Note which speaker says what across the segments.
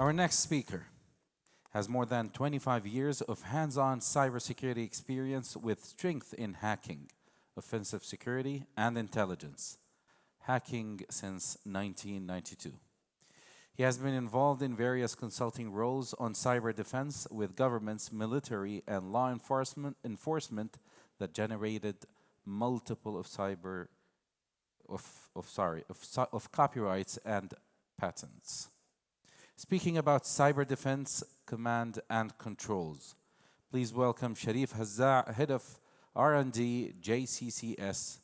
Speaker 1: Our next speaker has more than 25 years of hands-on cybersecurity experience with strength in hacking, offensive security, and intelligence. Hacking since 1992. He has been involved in various consulting roles on cyber defense with governments, military, and law enforcement that generated multiple of copyrights and patents. Speaking about cyber defense, command, and controls, please welcome Sherif Hazzaa, Head of R&D, JCCS,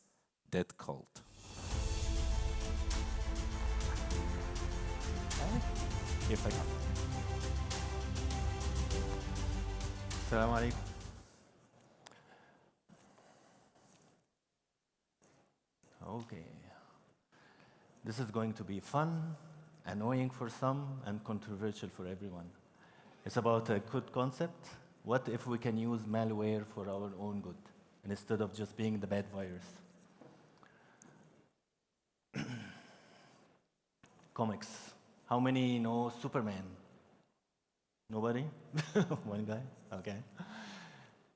Speaker 1: Dead Cult.
Speaker 2: كيفك؟ السلام عليكم. Okay. This is going to be fun, annoying for some, and controversial for everyone. It's about a good concept. What if we can use malware for our own good, instead of just being the bad virus? Comics. How many know Superman? Nobody? One guy? Okay.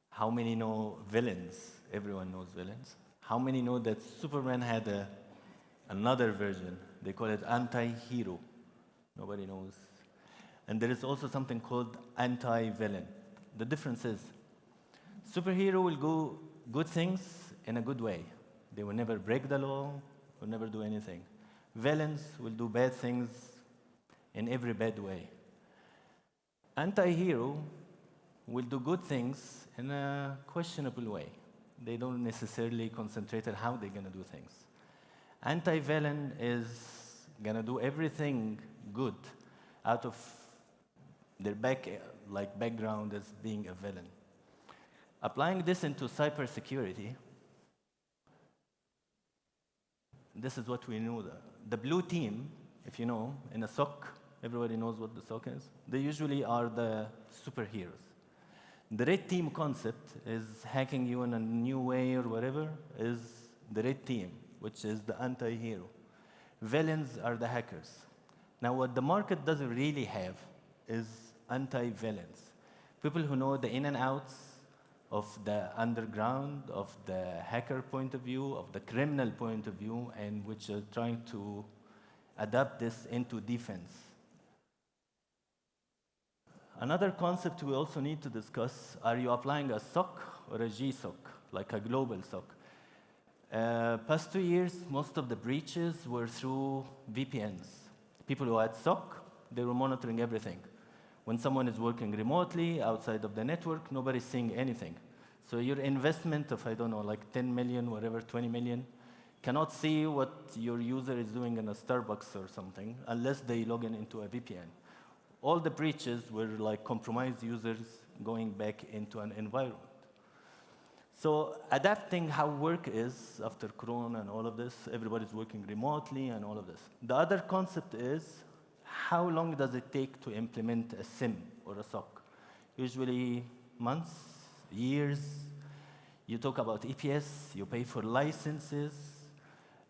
Speaker 2: How many know villains? Everyone knows villains. How many know that Superman had another version? They call it anti-hero. Nobody knows. And there is also something called anti-villain. The difference is, superhero will do good things in a good way. They will never break the law, will never do anything. Villains will do bad things in every bad way. Anti-hero will do good things in a questionable way. They don't necessarily concentrate on how they're going to do things. Anti-villain is going to do everything good out of their background as being a villain. Applying this into cybersecurity, this is what we know. The blue team, if you know, in a SOC, everybody knows what the SOC is. They usually are the superheroes. The red team concept is hacking you in a new way or whatever, is the red team, which is the anti-hero. Villains are the hackers. Now, what the market doesn't really have is anti-villains. People who know the in and outs of the underground, of the hacker point of view, of the criminal point of view, and which are trying to adapt this into defense. Another concept we also need to discuss, are you applying a SOC or a GSOC, like a global SOC? Past 2 years, most of the breaches were through VPNs. People who had SOC, they were monitoring everything. When someone is working remotely, outside of the network, nobody's seeing anything. So your investment of, I don't know, like 10 million, whatever, 20 million, cannot see what your user is doing in a Starbucks or something, unless they log in into a VPN. All the breaches were like compromised users going back into an environment. So adapting how work is after Corona and all of this, everybody's working remotely and all of this. The other concept is, how long does it take to implement a SIM or a SOC? Usually months, years. You talk about EPS, you pay for licenses,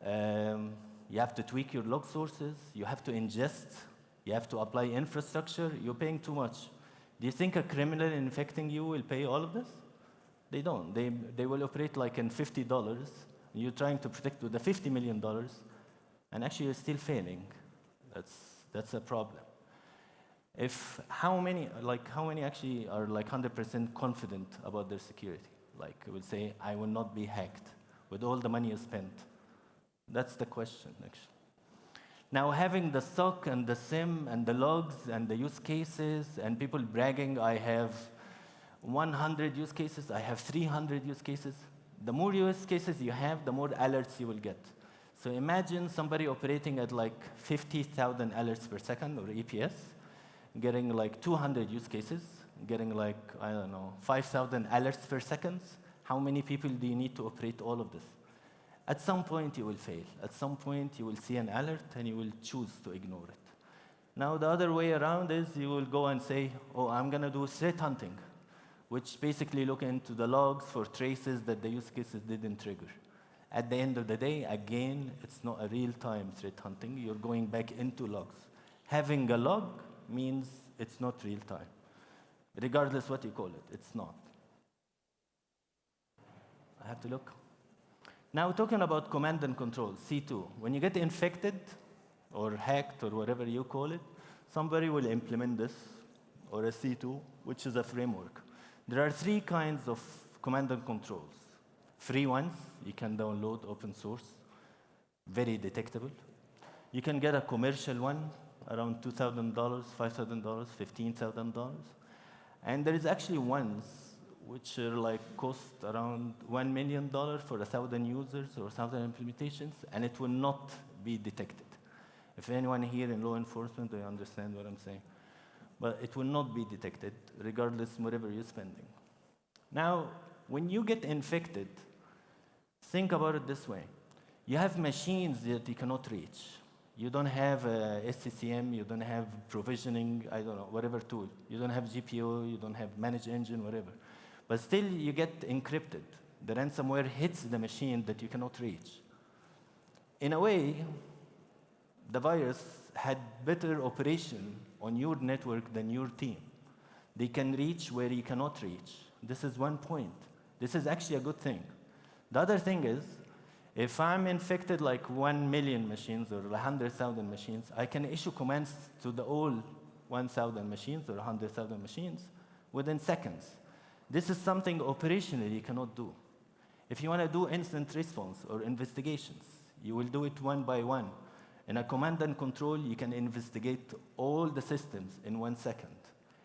Speaker 2: you have to tweak your log sources, you have to ingest, you have to apply infrastructure, you're paying too much. Do you think a criminal infecting you will pay all of this? They don't. They will operate like in $50. You're trying to protect with the $50 million, and actually you're still failing. That's a problem. How many actually are like 100% confident about their security? Like will say, I will not be hacked with all the money you spent. That's the question, actually. Now, having the SOC and the SIM and the logs and the use cases and people bragging, I have 100 use cases, I have 300 use cases. The more use cases you have, the more alerts you will get. So imagine somebody operating at like 50,000 alerts per second, or EPS, getting like 200 use cases, getting like, I don't know, 5,000 alerts per second. How many people do you need to operate all of this? At some point, you will fail. At some point, you will see an alert, and you will choose to ignore it. Now, the other way around is you will go and say, oh, I'm going to do threat hunting, which basically look into the logs for traces that the use cases didn't trigger. At the end of the day, again, it's not a real-time threat hunting. You're going back into logs. Having a log means it's not real time. Regardless what you call it, it's not. I have to look. Now, talking about command and control, C2. When you get infected or hacked or whatever you call it, somebody will implement this, or a C2, which is a framework. There are 3 kinds of command and controls. Free ones, you can download open source, very detectable. You can get a commercial one, around $2,000, $5,000, $15,000. And there is actually ones which are like cost around $1 million for 1,000 users or 1,000 implementations, and it will not be detected. If anyone here in law enforcement, they understand what I'm saying. But it will not be detected, regardless whatever you're spending. Now, when you get infected, think about it this way. You have machines that you cannot reach. You don't have SCCM, you don't have provisioning, I don't know, whatever tool. You don't have GPO, you don't have managed engine, whatever. But still, you get encrypted. The ransomware hits the machine that you cannot reach. In a way, the virus had better operation on your network than your team. They can reach where you cannot reach. This is one point. This is actually a good thing. The other thing is, if I'm infected like 1 million machines or 100,000 machines, I can issue commands to the all 1,000 machines or 100,000 machines within seconds. This is something operationally you cannot do. If you want to do instant response or investigations, you will do it one by one. In a command and control, you can investigate all the systems in 1 second.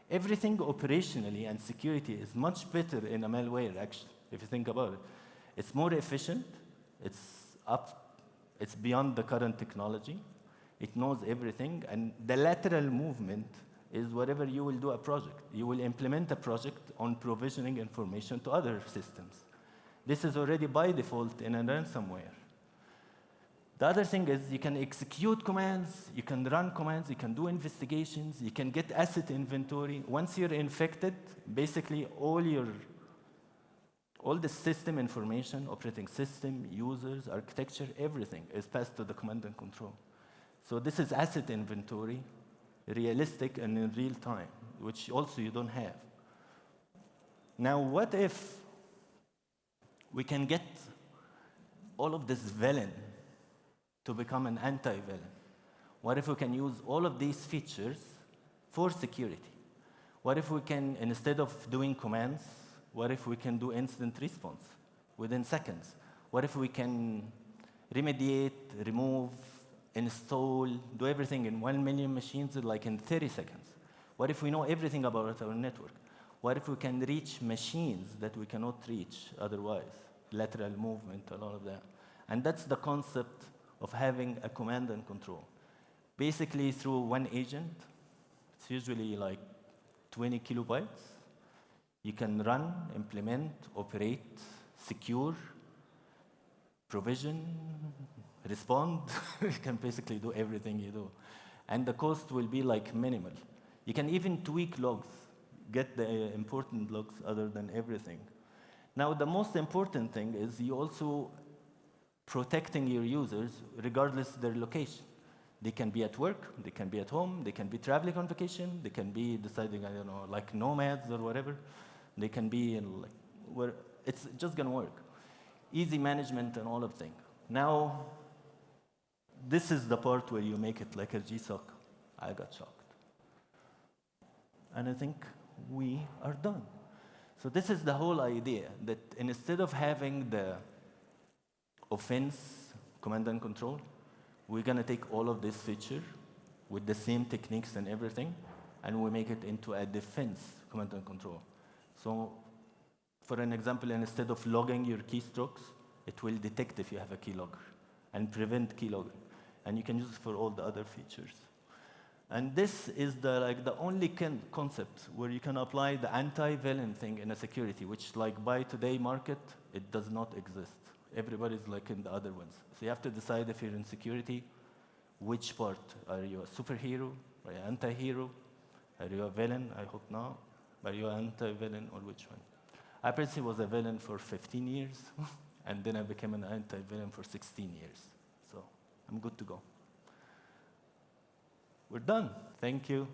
Speaker 2: Everything operationally and security is much better in a malware, actually, if you think about it. It's more efficient. It's beyond the current technology. It knows everything. And the lateral movement is whatever you will do a project. You will implement a project on provisioning information to other systems. This is already by default in a ransomware. The other thing is you can execute commands, you can run commands, you can do investigations, you can get asset inventory. Once you're infected, basically all the system information, operating system, users, architecture, everything is passed to the command and control. So this is asset inventory, realistic and in real time, which also you don't have. Now, what if we can get all of this villain to become an anti-villain? What if we can use all of these features for security? What if we can, instead of doing commands, what if we can do instant response within seconds? What if we can remediate, remove, install, do everything in 1 million machines like in 30 seconds? What if we know everything about our network? What if we can reach machines that we cannot reach otherwise? Lateral movement and all of that. And that's the concept of having a command and control. Basically, through one agent, it's usually like 20 kilobytes, you can run, implement, operate, secure, provision, respond. You can basically do everything you do. And the cost will be like minimal. You can even tweak logs, get the important logs other than everything. Now, the most important thing is you also protecting your users regardless of their location. They can be at work, they can be at home, they can be traveling on vacation, they can be deciding, I don't know, like nomads or whatever. They can be in like where it's just gonna work. Easy management and all of things. Now, this is the part where you make it like a GSOC. I got shocked. And I think we are done. So this is the whole idea, that instead of having the offense, command and control, we're gonna take all of this feature with the same techniques and everything, and we make it into a defense, command and control. So, for an example, instead of logging your keystrokes, it will detect if you have a keylogger and prevent keylogging. And you can use it for all the other features. And this is the only concept where you can apply the anti-villain thing in a security, which like by today market, it does not exist. Everybody's like in the other ones. So you have to decide if you're in security, which part. Are you a superhero? Are you an anti-hero? Are you a villain? I hope not. Are you an anti-villain or which one? I personally was a villain for 15 years, and then I became an anti-villain for 16 years. So I'm good to go. We're done. Thank you.